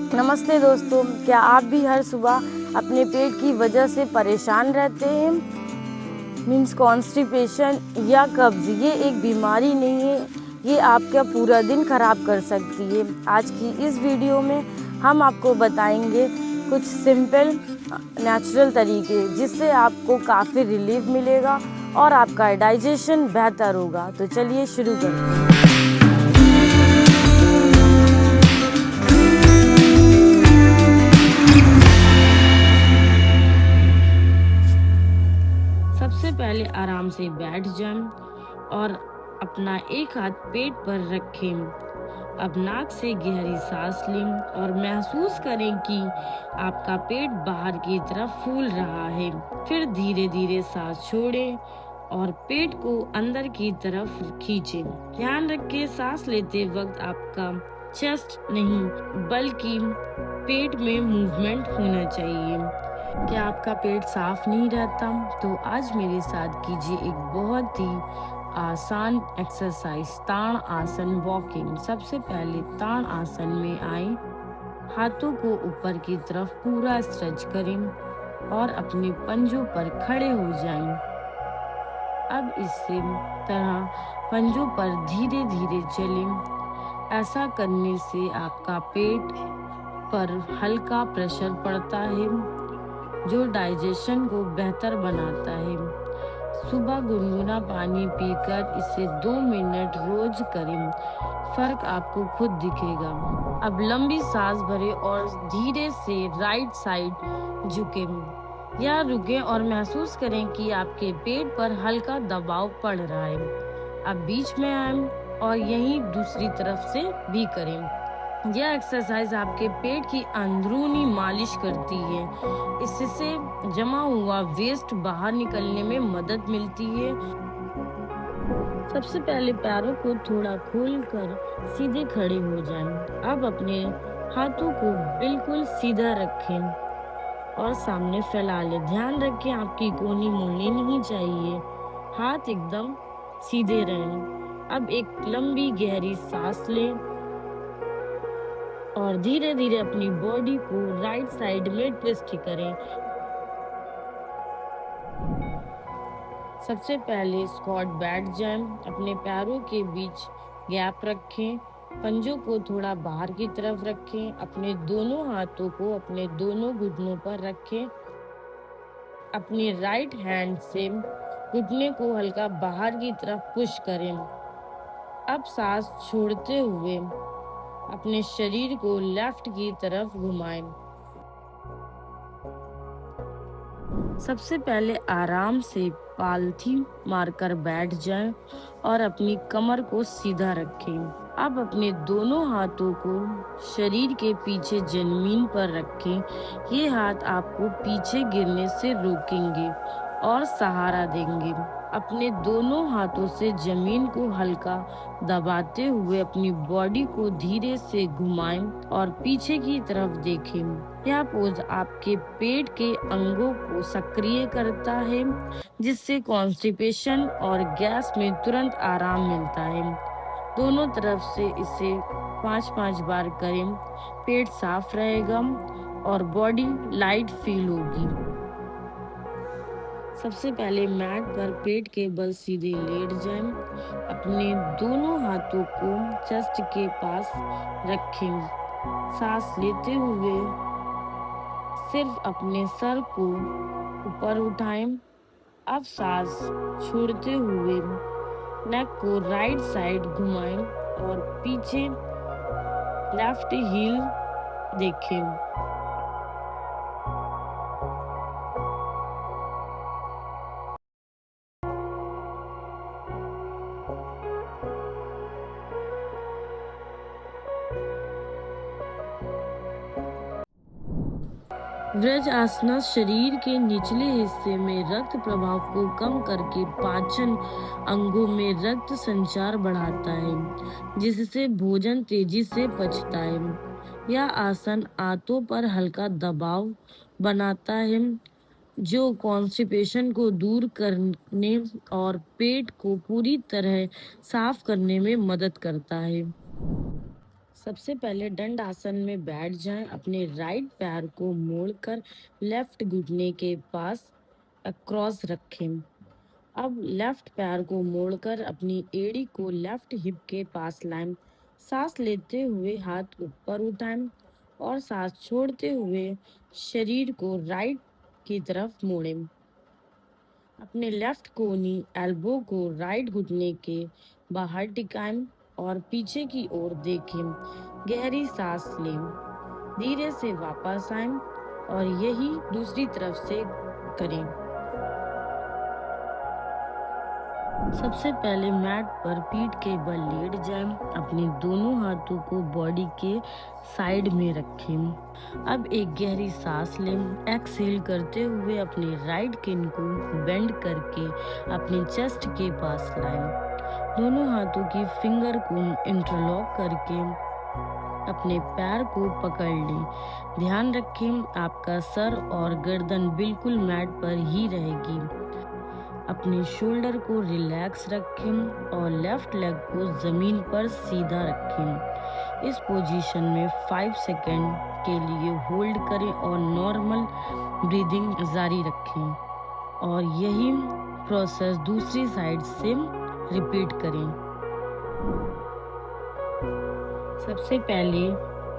नमस्ते दोस्तों, क्या आप भी हर सुबह अपने पेट की वजह से परेशान रहते हैं? मीन्स कॉन्स्टिपेशन या कब्ज ये एक बीमारी नहीं है, ये आपका पूरा दिन खराब कर सकती है। आज की इस वीडियो में हम आपको बताएंगे कुछ सिंपल नेचुरल तरीके जिससे आपको काफ़ी रिलीफ मिलेगा और आपका डाइजेशन बेहतर होगा। तो चलिए शुरू करते हैं। सबसे पहले आराम से बैठ जाएं और अपना एक हाथ पेट पर रखें। अब नाक से गहरी सांस लें और महसूस करें कि आपका पेट बाहर की तरफ फूल रहा है। फिर धीरे धीरे सांस छोड़ें और पेट को अंदर की तरफ खींचें। ध्यान रखें, सांस लेते वक्त आपका चेस्ट नहीं बल्कि पेट में मूवमेंट होना चाहिए। क्या आपका पेट साफ नहीं रहता? तो आज मेरे साथ कीजिए एक बहुत ही आसान एक्सरसाइज, ताड़ आसन वॉकिंग। सबसे पहले ताड़ आसन में आए, हाथों को ऊपर की तरफ पूरा स्ट्रेच करें और अपने पंजों पर खड़े हो जाएं। अब इसी तरह पंजों पर धीरे धीरे चलें। ऐसा करने से आपका पेट पर हल्का प्रेशर पड़ता है जो डाइजेशन को बेहतर बनाता है। सुबह गुनगुना पानी पीकर इसे 2 मिनट रोज करें, फर्क आपको खुद दिखेगा। अब लंबी सांस भरें और धीरे से राइट साइड झुकें या रुकें और महसूस करें कि आपके पेट पर हल्का दबाव पड़ रहा है। अब बीच में आएं और यहीं दूसरी तरफ से भी करें। यह एक्सरसाइज आपके पेट की अंदरूनी मालिश करती है। इससे जमा हुआ वेस्ट बाहर निकलने में मदद मिलती है। सबसे पहले पैरों को थोड़ा खोलकर सीधे खड़े हो जाएं। अब अपने हाथों को बिल्कुल सीधा रखें और सामने फैला लें। ध्यान रखें, आपकी कोहनी मुड़नी नहीं चाहिए, हाथ एकदम सीधे रहें। अब एक लंबी गहरी सांस लें और धीरे धीरे अपनी बॉडी को राइट साइड में ट्विस्ट करें। सबसे पहले स्क्वाट बैठ जाएं, अपने पैरों के बीच गैप रखें, पंजों को थोड़ा बाहर की तरफ रखें, अपने दोनों हाथों को अपने दोनों घुटनों पर रखें। अपनी राइट हैंड से घुटने को हल्का बाहर की तरफ पुश करें। अब सांस छोड़ते हुए अपने शरीर को लेफ्ट की तरफ घुमाएं। सबसे पहले आराम से पालथी मारकर बैठ जाएं और अपनी कमर को सीधा रखें। अब अपने दोनों हाथों को शरीर के पीछे जमीन पर रखें। ये हाथ आपको पीछे गिरने से रोकेंगे और सहारा देंगे। अपने दोनों हाथों से जमीन को हल्का दबाते हुए अपनी बॉडी को धीरे से घुमाएं और पीछे की तरफ देखें। यह पोज आपके पेट के अंगों को सक्रिय करता है, जिससे कॉन्स्टिपेशन और गैस में तुरंत आराम मिलता है। दोनों तरफ से इसे 5-5 बार करें। पेट साफ रहेगा और बॉडी लाइट फील होगी। सबसे पहले मैट पर पेट के बल सीधे लेट जाएं। अपने दोनों हाथों को चेस्ट के पास रखें। सांस लेते हुए सिर्फ अपने सर को ऊपर उठाएं। अब सांस छोड़ते हुए नेक को राइट साइड घुमाएं और पीछे लेफ्ट हील देखें। व्रजासना शरीर के निचले हिस्से में रक्त प्रवाह को कम करके पाचन अंगों में रक्त संचार बढ़ाता है, जिससे भोजन तेजी से पचता है। यह आसन आंतों पर हल्का दबाव बनाता है, जो कॉन्स्टिपेशन को दूर करने और पेट को पूरी तरह साफ करने में मदद करता है। सबसे पहले दंड आसन में बैठ जाएं। अपने राइट पैर को मोड़कर लेफ्ट घुटने के पास अक्रॉस रखें। अब लेफ्ट पैर को मोड़कर अपनी एड़ी को लेफ्ट हिप के पास लाएं। सांस लेते हुए हाथ ऊपर उठाएं और सांस छोड़ते हुए शरीर को राइट की तरफ मोड़ें। अपने लेफ्ट कोनी एल्बो को राइट घुटने के बाहर टिकाएं और पीछे की ओर देखें। गहरी सांस लें, धीरे से वापस आएं और यही दूसरी तरफ से करें। सबसे पहले मैट पर पीठ के बल लेट जाएं। अपने दोनों हाथों को बॉडी के साइड में रखें। अब एक गहरी सांस लें। एक्सहेल करते हुए अपने राइट किन को बेंड करके अपने चेस्ट के पास लाएं। दोनों हाथों की फिंगर को इंटरलॉक करके अपने पैर को पकड़ लें। ध्यान रखें आपका सर और गर्दन बिल्कुल मैट पर ही रहेगी। अपने शोल्डर को रिलैक्स रखें और लेफ्ट लेग को ज़मीन पर सीधा रखें। इस पोजीशन में 5 सेकंड के लिए होल्ड करें और नॉर्मल ब्रीदिंग जारी रखें और यही प्रोसेस दूसरी साइड से रिपीट करें। सबसे पहले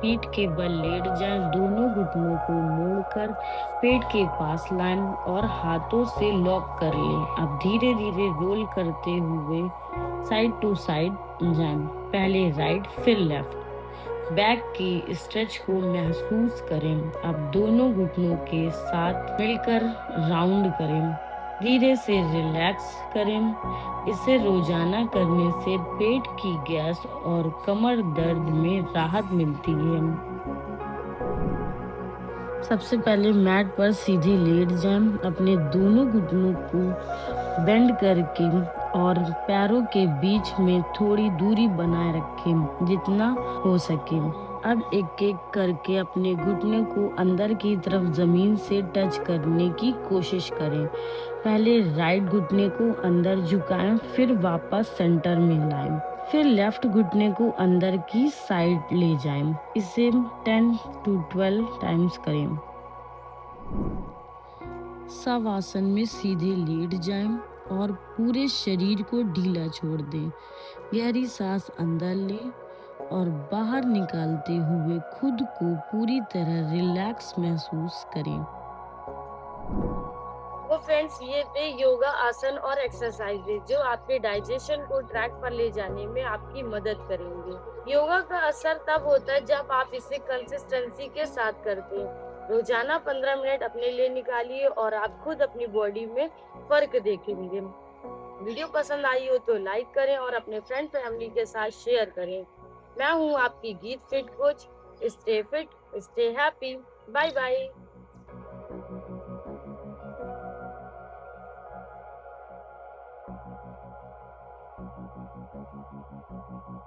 पीठ के बल लेट जाएं। दोनों घुटनों को मोड़कर पेट के पास लाएं और हाथों से लॉक कर लें। अब धीरे धीरे रोल करते हुए साइड टू साइड जाएं। पहले राइट फिर लेफ्ट। बैक की स्ट्रेच को महसूस करें। अब दोनों घुटनों के साथ मिलकर राउंड करें। धीरे से रिलैक्स करें। इसे रोजाना करने से पेट की गैस और कमर दर्द में राहत मिलती है। सबसे पहले मैट पर सीधे लेट जाएं। अपने दोनों घुटनों को बेंड करके और पैरों के बीच में थोड़ी दूरी बनाए रखें जितना हो सके। अब एक एक करके अपने घुटने को अंदर की तरफ जमीन से टच करने की कोशिश करें। पहले राइट घुटने को अंदर झुकाएं, फिर वापस सेंटर में लाएं। फिर लेफ्ट घुटने को अंदर की साइड ले जाएं। इसे 10 to 12 टाइम्स करें। शवासन में सीधे लेट जाएं और पूरे शरीर को ढीला छोड़ दें। गहरी सांस अंदर लें और बाहर निकालते हुए खुद को पूरी तरह रिलैक्स महसूस करें। तो फ्रेंड्स, ये थे योगा आसन और एक्सरसाइजेज जो आपके डाइजेशन को ट्रैक पर ले जाने में आपकी मदद करेंगे। योगा का असर तब होता है जब आप इसे कंसिस्टेंसी के साथ करते हैं। रोजाना 15 मिनट अपने लिए निकालिए और आप खुद अपनी बॉडी में फर्क देखेंगे। वीडियो पसंद आई हो तो लाइक करें और अपने फ्रेंड फैमिली के साथ शेयर करें। मैं हूँ आपकी Geet fit coach. Stay fit, stay happy. Bye bye.